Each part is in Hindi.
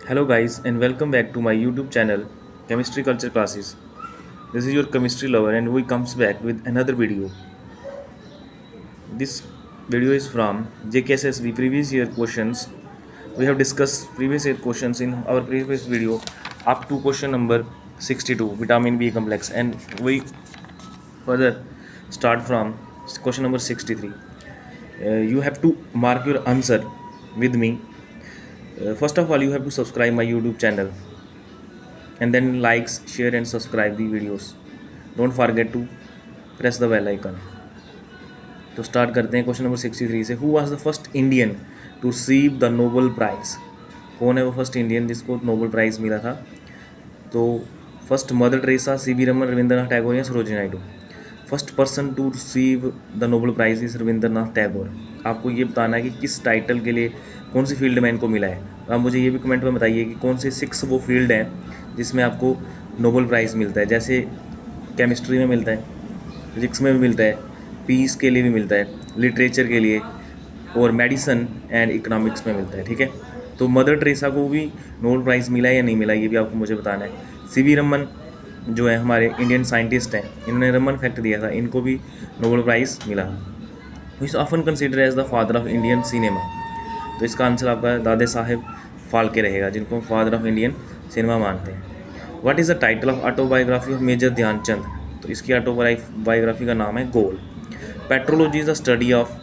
Hello guys and welcome back to my YouTube channel Chemistry Culture Classes. This is your chemistry lover and we comes back with another video. This video is from JKSSB previous year questions. We have discussed previous year questions in our previous video up to question number 62 vitamin B complex, and we further start from question number 63. You have to mark your answer with me. First of all, you have to subscribe my YouTube channel and then likes, share and subscribe the videos. Don't forget to press the bell icon. तो स्टार्ट करते हैं क्वेश्चन नंबर 63 से. Who was the first Indian to receive the Nobel prize? कौन है वो फर्स्ट इंडियन जिसको नोबल प्राइज़ मिला था? तो first mother Teresa, C V. Raman, Rabindranath Tagore या Sarojini Naidu. First person to receive the Nobel prize is Rabindranath Tagore. आपको ये बताना है कि किस टाइटल के लिए कौन सी फील्ड में इनको मिला है. आप मुझे ये भी कमेंट में बताइए कि कौन से 6 वो फील्ड हैं जिसमें आपको नोबल प्राइज़ मिलता है. जैसे केमिस्ट्री में मिलता है, फिजिक्स में भी मिलता है, पीस के लिए भी मिलता है, लिटरेचर के लिए, और मेडिसन एंड इकोनॉमिक्स में मिलता है. ठीक है, तो मदर टेरेसा को भी नोबल प्राइज़ मिला है या नहीं मिला, ये भी आपको मुझे बताना है. सी.वी. रमन जो है हमारे इंडियन साइंटिस्ट हैं, इन्होंने रमन फैक्ट दिया था, इनको भी नोबल प्राइज़ मिला. Is often consider as the father of Indian cinema. तो इसका आंसर आपका दादे साहेब फाल्के रहेगा, जिनको फादर ऑफ इंडियन सिनेमा मानते हैं. What is the title of autobiography of major Dhyan Chand? तो इसकी ऑटोबायोग्राफी का नाम है goal. Petrology is the study of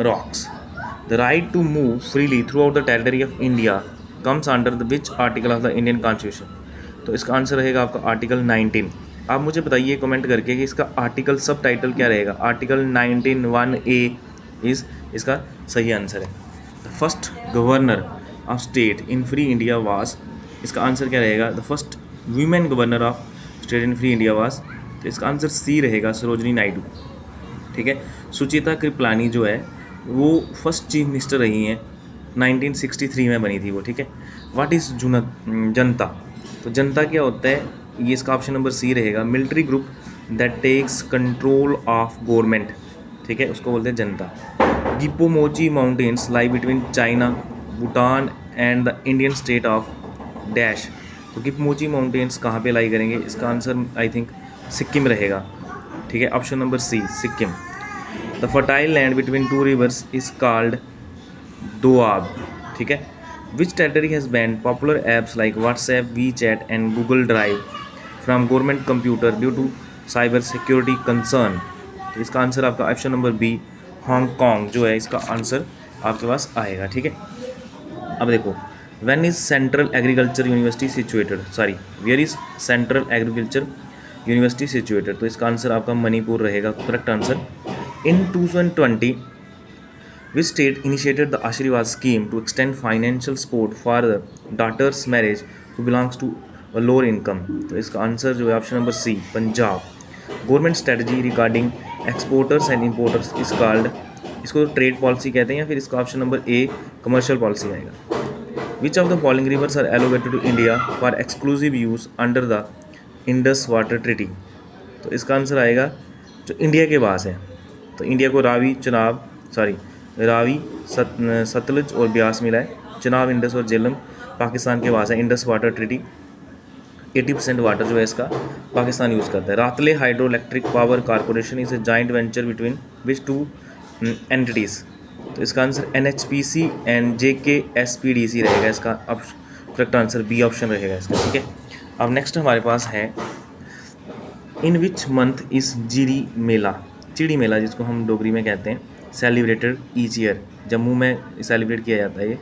rocks. The right to move freely throughout the territory of India comes under the which article of the Indian constitution? तो इसका आंसर रहेगा आपका आर्टिकल 19. आप मुझे बताइए कमेंट करके कि इसका आर्टिकल सब टाइटल क्या रहेगा. आर्टिकल 19(1)(a) इज इसका सही आंसर है. First governor of state in free India was. इसका आंसर क्या रहेगा? The first women governor of state in free India was. तो इसका आंसर सी रहेगा, सरोजिनी नायडू. ठीक है, सुचिता कृपलानी जो है वो फर्स्ट चीफ मिनिस्टर रही हैं, 1963 में बनी थी वो. ठीक है, व्हाट इज़ जनता? तो जनता क्या होता है, ये इसका ऑप्शन नंबर सी रहेगा. Military group that takes control of government. ठीक है, उसको बोलते हैं junta. Gipmochi mountains lie between China, Bhutan and the Indian state of dash. तो गिपोमोची माउंटेन्स कहाँ पे लाई करेंगे? इसका आंसर आई थिंक सिक्किम रहेगा. ठीक है, option number C Sikkim. The fertile land between two rivers is called doab. ठीक है, which territory has ban popular apps like WhatsApp, WeChat and Google Drive from government computer due to cyber security concern? तो इसका आंसर आपका ऑप्शन नंबर बी हांगकॉन्ग जो है इसका आंसर आपके पास आएगा. ठीक है, अब देखो, when is central agriculture university situated, sorry where is central agriculture university situated? तो इसका आंसर आपका मणिपुर रहेगा, correct answer. In 2020 which state initiated the Ashirwad scheme to extend financial support for the daughter's marriage who belongs to a lower income? तो इसका आंसर जो है option number C Punjab. Government strategy regarding exporters and importers is called. इसको ट्रेड पॉलिसी कहते हैं, या फिर इसका option number A commercial policy आएगा. Which of the following rivers are allocated to India for exclusive use under the Indus water treaty? तो इसका आंसर आएगा जो इंडिया के पास है. तो इंडिया को रावी, सतलुज और ब्यास मिला है. चनाब, इंडस और झेलम पाकिस्तान के पास है. इंडस वाटर ट्रीटी 80% वाटर जो है इसका पाकिस्तान यूज़ करता है. Ratle hydro electric power corporation is a joint venture between which two entities? तो इसका आंसर NHPC एंड JKSPDC रहेगा. इसका करेक्ट आंसर बी ऑप्शन रहेगा इसका. ठीक है, अब नेक्स्ट हमारे पास है इन विच मंथ इज चिड़ी मेला जिसको हम डोगरी में कहते हैं सेलिब्रेटेड ईच ईयर. जम्मू में सेलिब्रेट किया जाता है ये.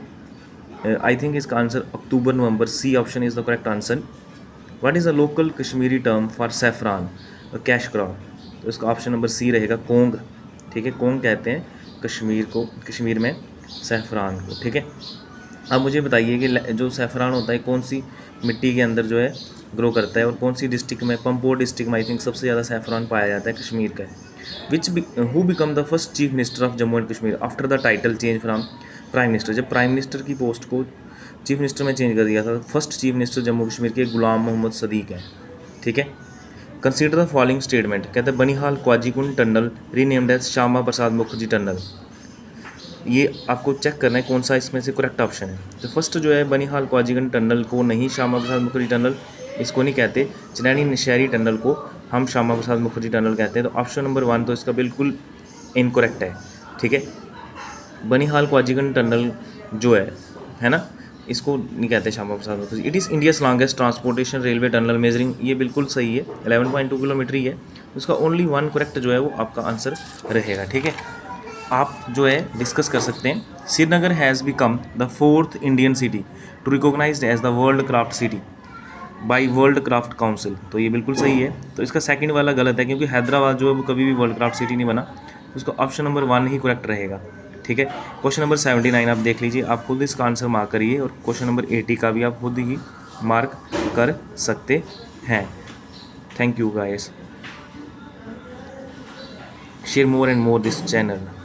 आई थिंक इसका answer October November. C option is the correct answer. What is the local Kashmiri term for saffron cash crop? तो इसका ऑप्शन नंबर सी रहेगा कोंग. ठीक है, कोंग कहते हैं कश्मीर में सैफरान को. ठीक है, अब मुझे बताइए कि जो सैफरान होता है कौन सी मिट्टी के अंदर जो है ग्रो करता है, और कौन सी डिस्ट्रिक्ट में? पंपोर डिस्ट्रिक्ट में आई थिंक सबसे ज़्यादा सैफरान पाया जाता है कश्मीर का. Who become the first chief minister of Jammu and Kashmir after the title change from prime minister? जब प्राइम मिनिस्टर की पोस्ट को चीफ मिनिस्टर में चेंज कर दिया था, first chief minister Jammu Kashmir के गुलाम मोहम्मद सदीक हैं. ठीक है, कंसीडर द फॉलोइंग स्टेटमेंट. कहते हैं Banihal Qazigund tunnel renamed as Shyama Prasad Mukherjee tunnel. ये आपको चेक करना है कौन सा इसमें से करेक्ट ऑप्शन है। तो फर्स्ट जो है बनिहाल क्वाजीगंज टनल को नहीं श्यामा प्रसाद मुखर्जी टनल इसको नहीं कहते, चनैनी नशहरी टनल को हम श्यामा प्रसाद मुखर्जी टनल कहते हैं। तो ऑप्शन नंबर 1 तो इसका बिल्कुल इनकरेक्ट है, ठीक है। बनिहाल क्वाजीगंज टनल जो है ना, इसको नहीं कहते Shyama Prasad Mukherjee. It is India's longest transportation railway tunnel measuring, ये बिल्कुल सही है, 11.2 किलोमीटर ही है। उसका ओनली 1 करेक्ट जो है वो आपका आंसर रहेगा, ठीक है। आप जो है डिस्कस कर सकते हैं। Srinagar has become the 4th Indian city to recognised as the world craft city by world craft council, तो ये बिल्कुल सही है। तो इसका सेकंड वाला गलत है, क्योंकि हैदराबाद जो है वो कभी भी वर्ल्ड क्राफ्ट सिटी नहीं बना। उसका ऑप्शन नंबर 1 ही करेक्ट रहेगा, ठीक है। क्वेश्चन नंबर 79 आप देख लीजिए, आप खुद इसका आंसर मार्क करिए, और क्वेश्चन नंबर 80 का भी आप खुद ही मार्क कर सकते हैं। Thank you guys, share more and more this channel.